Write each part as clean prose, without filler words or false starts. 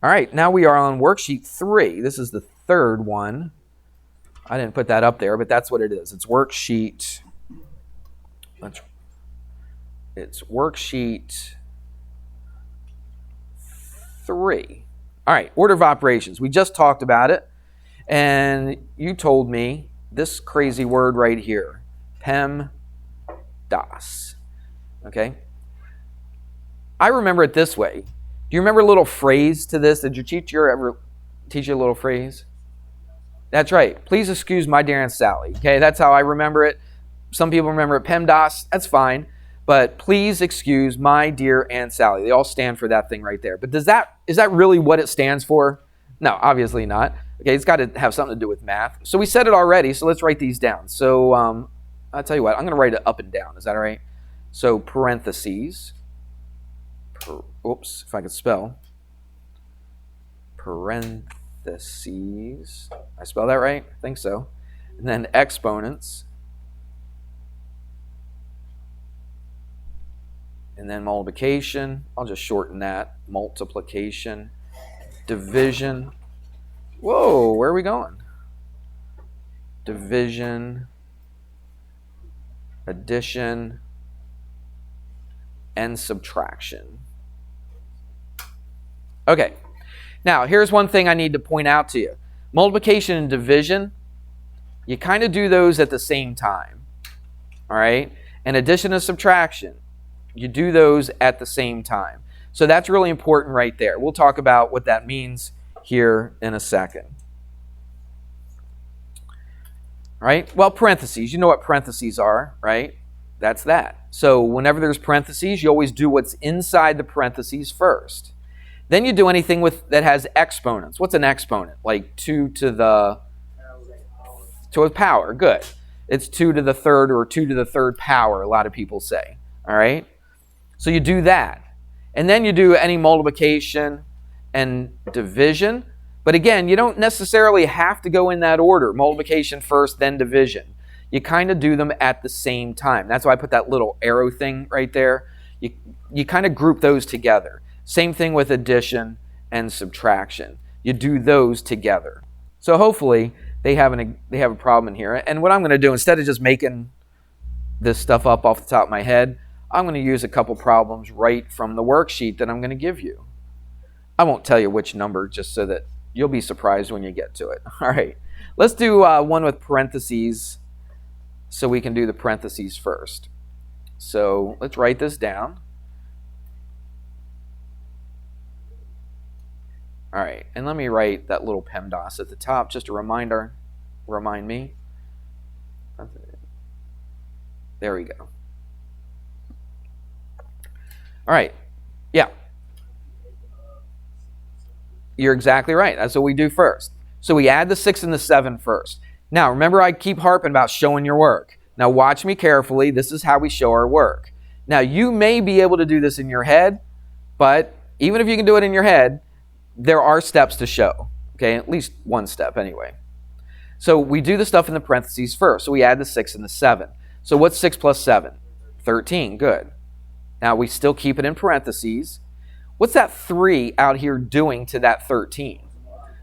All right, now we are on worksheet 3. This is the third one. I didn't put that up there, but that's what it is. It's worksheet. It's worksheet 3. All right, order of operations. We just talked about it, and you told me this crazy word right here, PEMDAS. Okay? I remember it this way. Do you remember a little phrase to this? Did your teacher ever teach you a little phrase? That's right. Please excuse my dear Aunt Sally. Okay, that's how I remember it. Some people remember it PEMDAS. That's fine. But please excuse my dear Aunt Sally. They all stand for that thing right there. But is that really what it stands for? No, obviously not. Okay, it's got to have something to do with math. So we said it already, so let's write these down. So I'll tell you what, I'm going to write it up and down. Is that all right? So parentheses. Oops, if I could spell. Parentheses. I spell that right? I think so. And then exponents. And then multiplication. I'll just shorten that. Multiplication. Division. Whoa, where are we going? Division. Addition. And subtraction. Okay. Now, here's one thing I need to point out to you. Multiplication and division, you kind of do those at the same time. All right? And addition and subtraction, you do those at the same time. So that's really important right there. We'll talk about what that means here in a second. All right? Well, parentheses. You know what parentheses are, right? That's that. So whenever there's parentheses, you always do what's inside the parentheses first. Then you do anything that has exponents. What's an exponent? Like 2 to the power. Good. It's 2 to the third or 2 to the third power, a lot of people say. All right? So you do that. And then you do any multiplication and division. But again, you don't necessarily have to go in that order. Multiplication first, then division. You kind of do them at the same time. That's why I put that little arrow thing right there. You kind of group those together. Same thing with addition and subtraction. You do those together. So hopefully they have a problem in here. And what I'm going to do, instead of just making this stuff up off the top of my head, I'm going to use a couple problems right from the worksheet that I'm going to give you. I won't tell you which number, just so that you'll be surprised when you get to it. All right. Let's do one with parentheses, so we can do the parentheses first. So let's write this down. All right, and let me write that little PEMDAS at the top, just a remind me. There we go. All right, yeah. You're exactly right. That's what we do first. So we add the 6 and the 7 first. Now, remember I keep harping about showing your work. Now watch me carefully. This is how we show our work. Now, you may be able to do this in your head, but even if you can do it in your head, there are steps to show, okay? At least one step anyway. So we do the stuff in the parentheses first. So we add the 6 and the 7. So what's 6 plus 7? 13, good. Now we still keep it in parentheses. What's that 3 out here doing to that 13?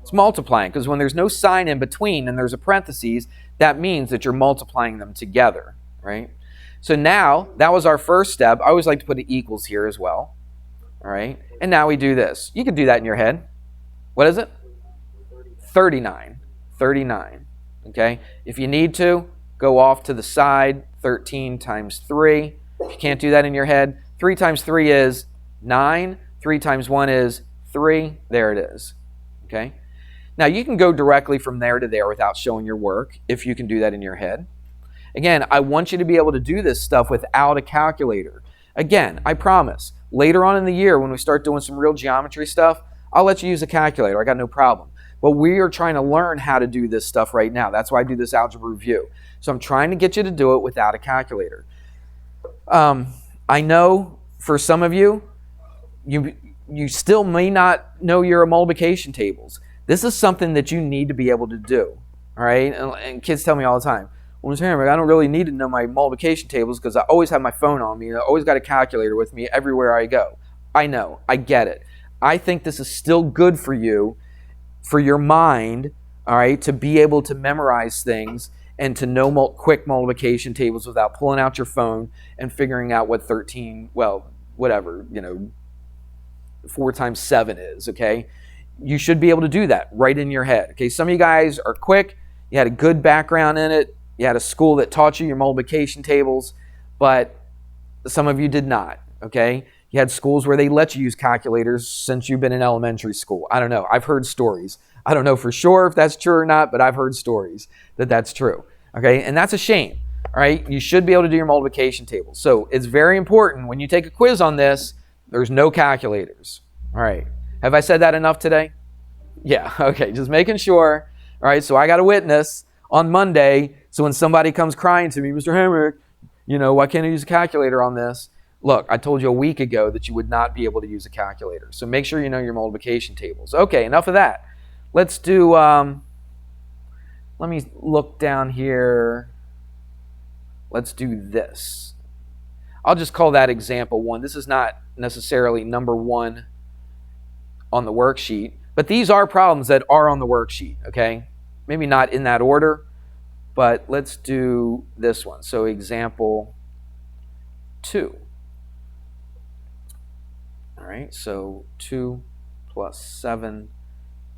It's multiplying, because when there's no sign in between and there's a parentheses, that means that you're multiplying them together, right? So now, that was our first step. I always like to put an equals here as well, all right? And now we do this. You can do that in your head. What is it? 39. 39. Okay? If you need to, go off to the side. 13 times 3. If you can't do that in your head, 3 times 3 is 9. 3 times 1 is 3. There it is. Okay? Now, you can go directly from there to there without showing your work, if you can do that in your head. Again, I want you to be able to do this stuff without a calculator. Again, I promise, later on in the year when we start doing some real geometry stuff, I'll let you use a calculator. I got no problem. But we are trying to learn how to do this stuff right now. That's why I do this algebra review. So I'm trying to get you to do it without a calculator. I know for some of you, you still may not know your multiplication tables. This is something that you need to be able to do. All right? And kids tell me all the time, well, Mr. Hammer, I don't really need to know my multiplication tables because I always have my phone on me and I always got a calculator with me everywhere I go. I know. I get it. I think this is still good for you, for your mind, all right, to be able to memorize things and to know quick multiplication tables without pulling out your phone and figuring out what 13, well, whatever, 4 times 7 is, okay? You should be able to do that right in your head, okay? Some of you guys are quick. You had a good background in it. You had a school that taught you your multiplication tables, but some of you did not, okay? You had schools where they let you use calculators since you've been in elementary school. I don't know. I've heard stories. I don't know for sure if that's true or not, but I've heard stories that that's true, okay? And that's a shame, all right? You should be able to do your multiplication tables. So it's very important when you take a quiz on this, there's no calculators, all right? Have I said that enough today? Yeah, okay, just making sure. All right, so I got a witness on Monday, so when somebody comes crying to me, Mr. Hamrick, why can't I use a calculator on this? Look, I told you a week ago that you would not be able to use a calculator. So make sure you know your multiplication tables. Okay, enough of that. Let's do, let me look down here. Let's do this. I'll just call that example 1. This is not necessarily number 1 on the worksheet, but these are problems that are on the worksheet, okay? Maybe not in that order, but let's do this one. So example 2. All right, so 2 plus 7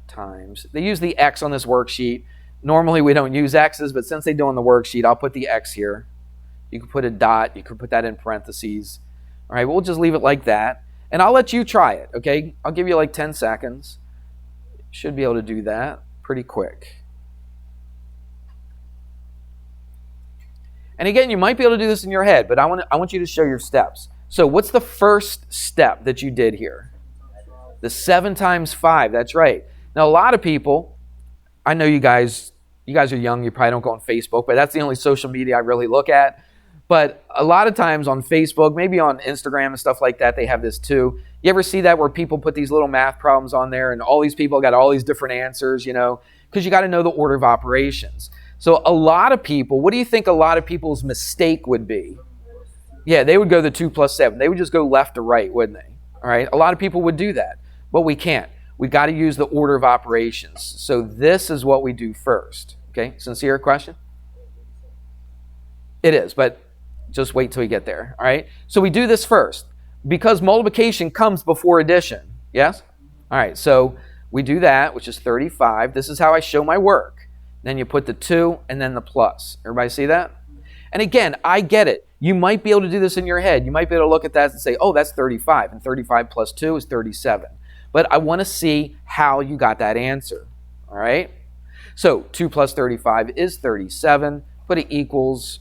times. They use the X on this worksheet. Normally we don't use X's, but since they do on the worksheet, I'll put the X here. You can put a dot. You can put that in parentheses. All right, we'll just leave it like that. And I'll let you try it, okay? I'll give you like 10 seconds. Should be able to do that pretty quick. And again, you might be able to do this in your head, but I want you to show your steps. So what's the first step that you did here? The 7 times 5, that's right. Now, a lot of people, I know you guys are young, you probably don't go on Facebook, but that's the only social media I really look at. But a lot of times on Facebook, maybe on Instagram and stuff like that, they have this too. You ever see that where people put these little math problems on there and all these people got all these different answers, because you got to know the order of operations. So a lot of people, what do you think a lot of people's mistake would be? Yeah, they would go the 2 plus 7. They would just go left to right, wouldn't they? All right, a lot of people would do that, but we can't. We got to use the order of operations. So this is what we do first. Okay, sincere question? It is, but just wait till we get there. All right, so we do this first because multiplication comes before addition. Yes? All right, so we do that, which is 35. This is how I show my work. Then you put the 2 and then the plus. Everybody see that? And again, I get it. You might be able to do this in your head. You might be able to look at that and say, oh, that's 35, and 35 plus 2 is 37. But I want to see how you got that answer, all right? So 2 plus 35 is 37. Put it equals,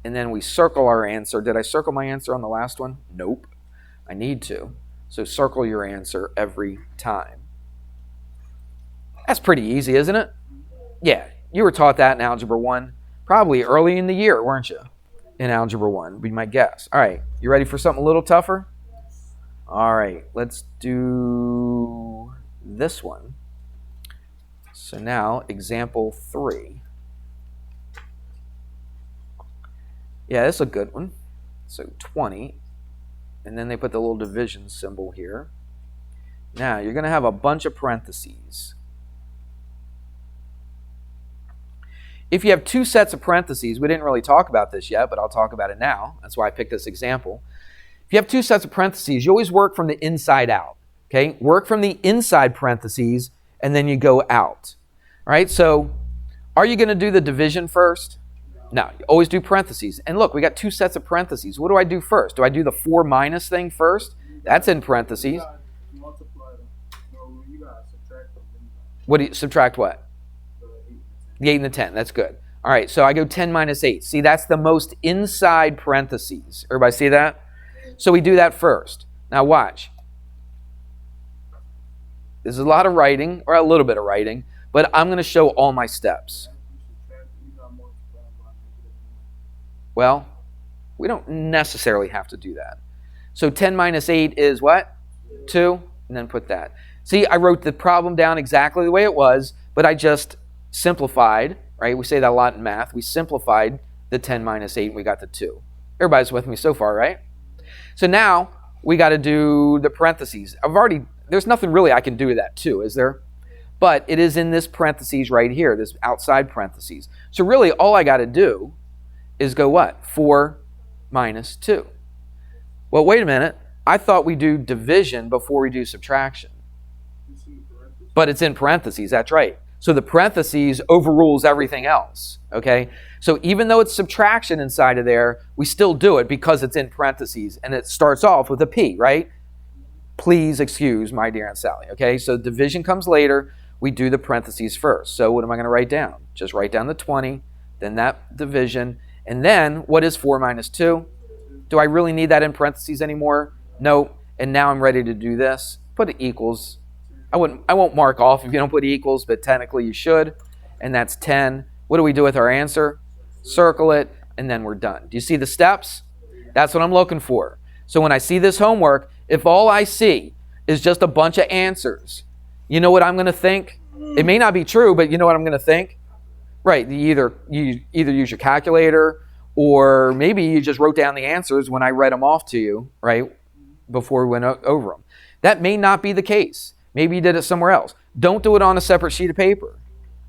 and then we circle our answer. Did I circle my answer on the last one? Nope. I need to. So circle your answer every time. That's pretty easy, isn't it? Yeah, you were taught that in Algebra 1, probably early in the year, weren't you? In Algebra 1, be my guess. All right, you ready for something a little tougher? All right, let's do this one. So now, example 3. Yeah, this is a good one. So 20, and then they put the little division symbol here. Now, you're going to have a bunch of parentheses. If you have 2 sets of parentheses, we didn't really talk about this yet, but I'll talk about it now. That's why I picked this example. If you have 2 sets of parentheses, you always work from the inside out. Okay? Work from the inside parentheses, and then you go out. All right? So, are you going to do the division first? No. You always do parentheses. And look, we got 2 sets of parentheses. What do I do first? Do I do the 4 minus thing first? That's in parentheses. What do you subtract what? The 8 and the 10. That's good. All right, so I go 10 minus 8. See, that's the most inside parentheses. Everybody see that? So we do that first. Now watch. There's a lot of writing, or a little bit of writing, but I'm going to show all my steps. Well, we don't necessarily have to do that. So 10 minus 8 is what? 2, and then put that. See, I wrote the problem down exactly the way it was, but I just simplified, right? We say that a lot in math. We simplified the 10 minus 8 and we got the 2. Everybody's with me so far, right? So now we got to do the parentheses. I've already there's nothing really I can do to that too, is there? But it is in this parentheses right here, this outside parentheses. So really all I got to do is go what? 4 minus 2. Well, wait a minute. I thought we do division before we do subtraction. But it's in parentheses, that's right. So the parentheses overrules everything else, okay? So even though it's subtraction inside of there, we still do it because it's in parentheses, and it starts off with a P, right? Please excuse my dear Aunt Sally, okay? So division comes later. We do the parentheses first. So what am I going to write down? Just write down the 20, then that division, and then what is 4 minus 2? Do I really need that in parentheses anymore? No. And now I'm ready to do this. Put it equals. I won't mark off if you don't put equals, but technically you should. And that's 10. What do we do with our answer? Circle it, and then we're done. Do you see the steps? That's what I'm looking for. So when I see this homework, if all I see is just a bunch of answers, you know what I'm going to think? It may not be true, but you know what I'm going to think? Right, you either use your calculator, or maybe you just wrote down the answers when I read them off to you, right, before we went over them. That may not be the case. Maybe you did it somewhere else. Don't do it on a separate sheet of paper,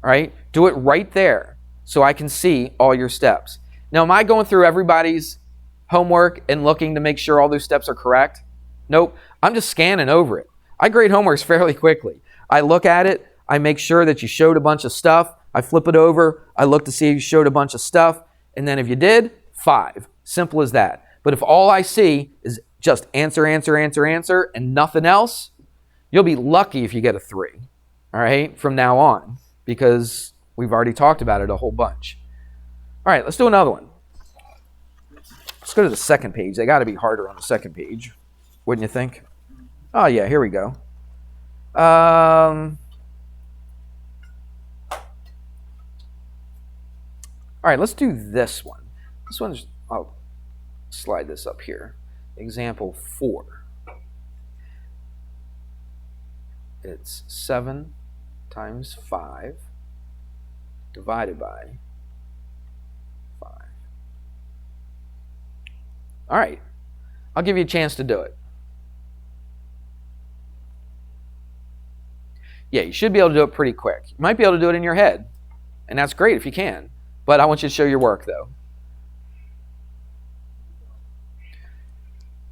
all right? Do it right there so I can see all your steps. Now, am I going through everybody's homework and looking to make sure all those steps are correct? Nope. I'm just scanning over it. I grade homeworks fairly quickly. I look at it. I make sure that you showed a bunch of stuff. I flip it over. I look to see if you showed a bunch of stuff. And then if you did, 5. Simple as that. But if all I see is just answer, answer, answer, answer, and nothing else, you'll be lucky if you get a 3, all right, from now on, because we've already talked about it a whole bunch. All right, let's do another one. Let's go to the second page. They got to be harder on the second page, wouldn't you think? Oh, yeah, here we go. All right, let's do this one. This one's, I'll slide this up here. Example 4. It's 7 times 5 divided by 5. All right, I'll give you a chance to do it. Yeah, you should be able to do it pretty quick. You might be able to do it in your head, and that's great if you can. But I want you to show your work, though.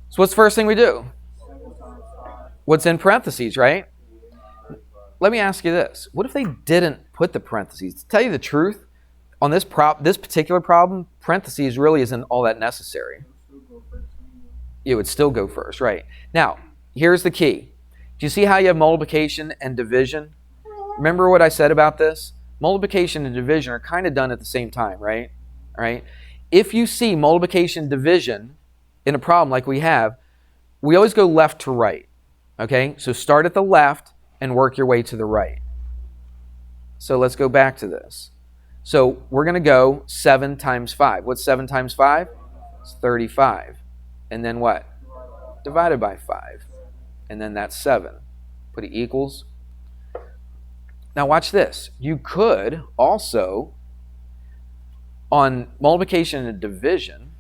So what's the first thing we do? What's in parentheses, right? Let me ask you this. What if they didn't put the parentheses? To tell you the truth, on this particular problem, parentheses really isn't all that necessary. It would still go first, right? Now, here's the key. Do you see how you have multiplication and division? Remember what I said about this? Multiplication and division are kind of done at the same time, right? All right. If you see multiplication and division in a problem like we have, we always go left to right. Okay? So start at the left and work your way to the right. So let's go back to this. So we're going to go 7 times 5. What's 7 times 5? It's 35. And then what? Divided by 5. And then that's 7. Put it equals. Now watch this. You could also, on multiplication and division,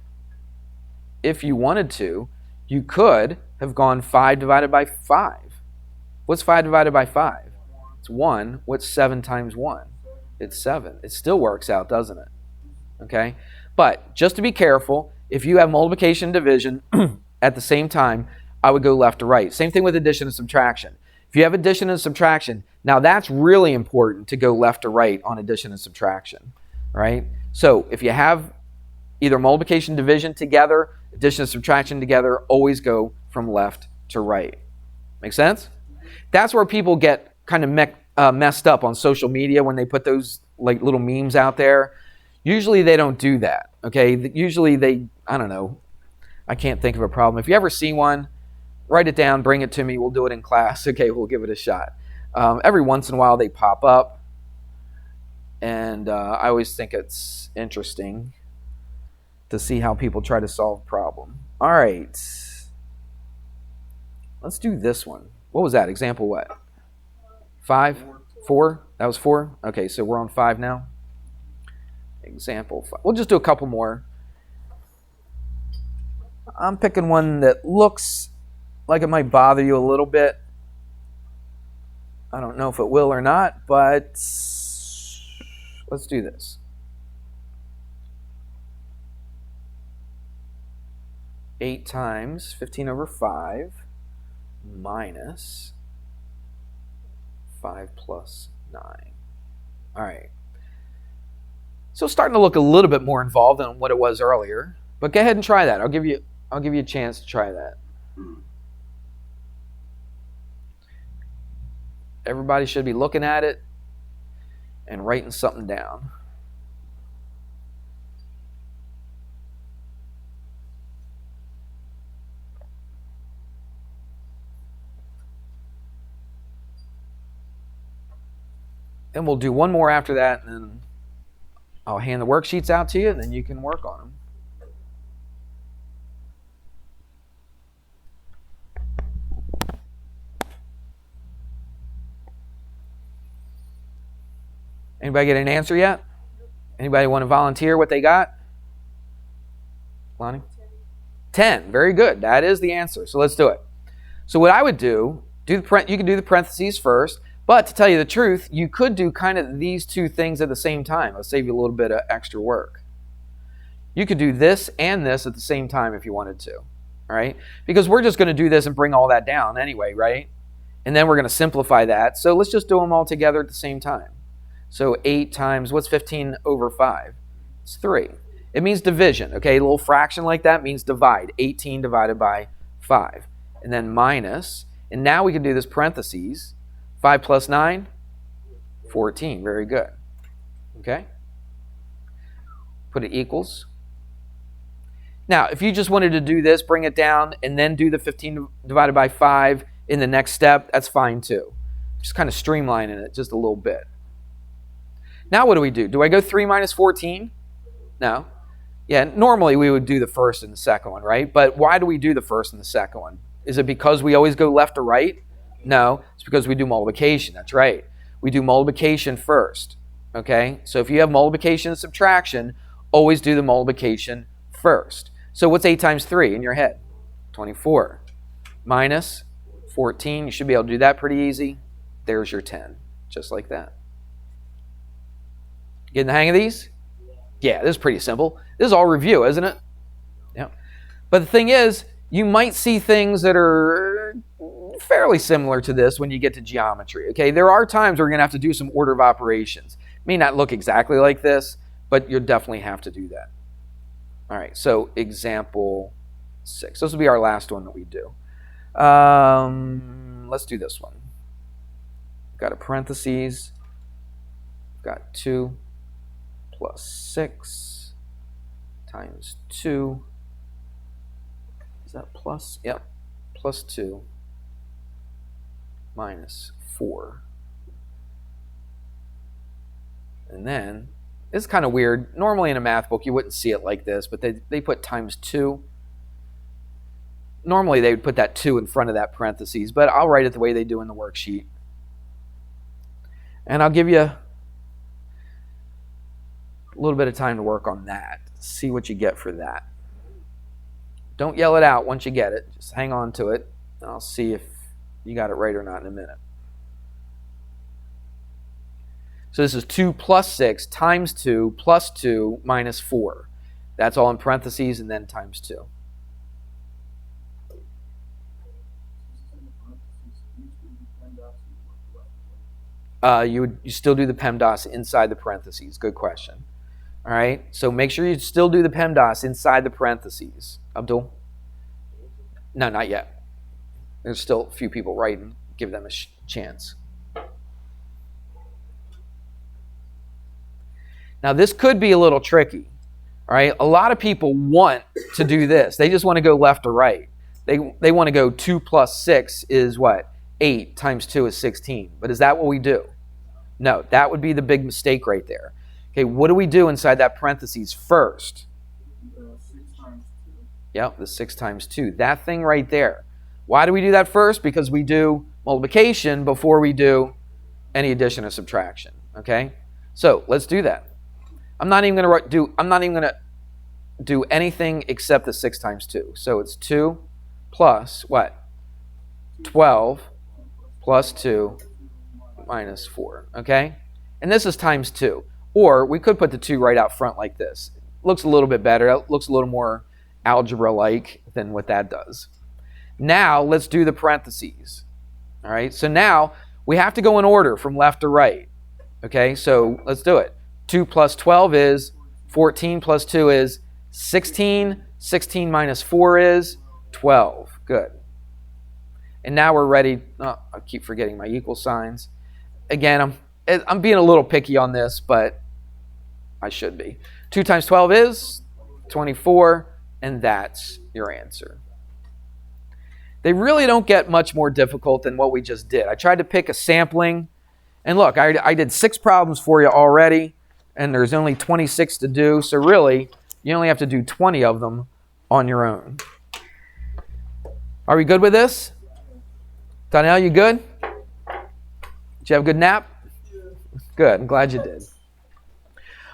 if you wanted to, you could have gone 5 divided by 5. What's 5 divided by 5? It's 1. What's 7 times 1? It's 7. It still works out, doesn't it? Okay? But just to be careful, if you have multiplication and division at the same time, I would go left to right. Same thing with addition and subtraction. If you have addition and subtraction, now that's really important to go left to right on addition and subtraction, right? So if you have either multiplication and division together, addition and subtraction together, always go from left to right. Make sense? That's where people get kind of messed up on social media when they put those like little memes out there. Usually they don't do that, okay? Usually they, I don't know, I can't think of a problem. If you ever see one, write it down, bring it to me, we'll do it in class. Okay, we'll give it a shot. Every once in a while they pop up, and I always think it's interesting to see how people try to solve a problem. All right, let's do this one. What was that? Example what? 5? 4? That was 4? Okay, so we're on 5 now. Example 5. We'll just do a couple more. I'm picking one that looks like it might bother you a little bit. I don't know if it will or not, but let's do this. 8 times 15 over 5 minus 5 plus 9. All right. So it's starting to look a little bit more involved than what it was earlier. But go ahead and try that. I'll give you a chance to try that. Everybody should be looking at it and writing something down. And we'll do one more after that, and then I'll hand the worksheets out to you, and then you can work on them. Anybody get an answer yet? Anybody want to volunteer what they got? Lonnie? 10. Very good. That is the answer. So let's do it. So what I would do you can do the parentheses first, but to tell you the truth, you could do kind of these two things at the same time. It'll save you a little bit of extra work. You could do this and this at the same time if you wanted to, all right? Because we're just going to do this and bring all that down anyway, right? And then we're going to simplify that. So let's just do them all together at the same time. So 8 times, what's 15 over 5? It's 3. It means division, okay? A little fraction like that means divide. 18 divided by 5. And then minus, and now we can do this parentheses. 5 plus 9? 14. Very good. Okay? Put it equals. Now, if you just wanted to do this, bring it down, and then do the 15 divided by 5 in the next step, that's fine too. Just kind of streamlining it just a little bit. Now what do? Do I go 3 minus 14? No. Yeah, normally we would do the first and the second one, right? But why do we do the first and the second one? Is it because we always go left to right? No, it's because we do multiplication. That's right. We do multiplication first, okay? So if you have multiplication and subtraction, always do the multiplication first. So what's 8 times 3 in your head? 24. Minus 14. You should be able to do that pretty easy. There's your 10, just like that. Getting the hang of these? Yeah, this is pretty simple. This is all review, isn't it? Yeah. But the thing is, you might see things that are fairly similar to this when you get to geometry. Okay, there are times where you're going to have to do some order of operations. It may not look exactly like this, but you'll definitely have to do that. All right, so example 6. This will be our last one that we do. Let's do this one. Got a parentheses. Got 2 plus 6 times 2. Is that plus? Yep. Plus 2 minus 4. And then, it's kind of weird. Normally in a math book, you wouldn't see it like this, but they put times 2. Normally they would put that 2 in front of that parentheses, but I'll write it the way they do in the worksheet. And I'll give you a little bit of time to work on that. See what you get for that. Don't yell it out once you get it. Just hang on to it. And I'll see if you got it right or not in a minute. So this is 2 plus 6 times 2 plus 2 minus 4. That's all in parentheses and then times 2. You still do the PEMDAS inside the parentheses. Good question. All right, so make sure you still do the PEMDAS inside the parentheses. Abdul? No, not yet. There's still a few people writing. Give them a chance. Now, this could be a little tricky. All right, a lot of people want to do this. They just want to go left or right. They want to go 2 plus 6 is what? 8 times 2 is 16. But is that what we do? No, that would be the big mistake right there. Okay, what do we do inside that parentheses first? 6 times 2. Yep, the 6 times 2. That thing right there. Why do we do that first? Because we do multiplication before we do any addition or subtraction. Okay? So let's do that. I'm not even going to do anything except the 6 times 2. So it's 2 plus what? 12 plus 2 minus 4, okay? And this is times 2. Or we could put the 2 right out front like this. Looks a little bit better. It looks a little more algebra-like than what that does. Now, let's do the parentheses. All right, so now we have to go in order from left to right. Okay, so let's do it. 2 plus 12 is 14 plus 2 is 16. 16 minus 4 is 12. Good. And now we're ready. Oh, I keep forgetting my equal signs. Again, I'm being a little picky on this, but I should be. 2 times 12 is 24, and that's your answer. They really don't get much more difficult than what we just did. I tried to pick a sampling. And look, I did 6 problems for you already, and there's only 26 to do. So really, you only have to do 20 of them on your own. Are we good with this? Donnell, you good? Did you have a good nap? Good. I'm glad you did.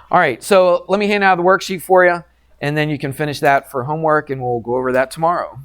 All right, so let me hand out the worksheet for you, and then you can finish that for homework, and we'll go over that tomorrow.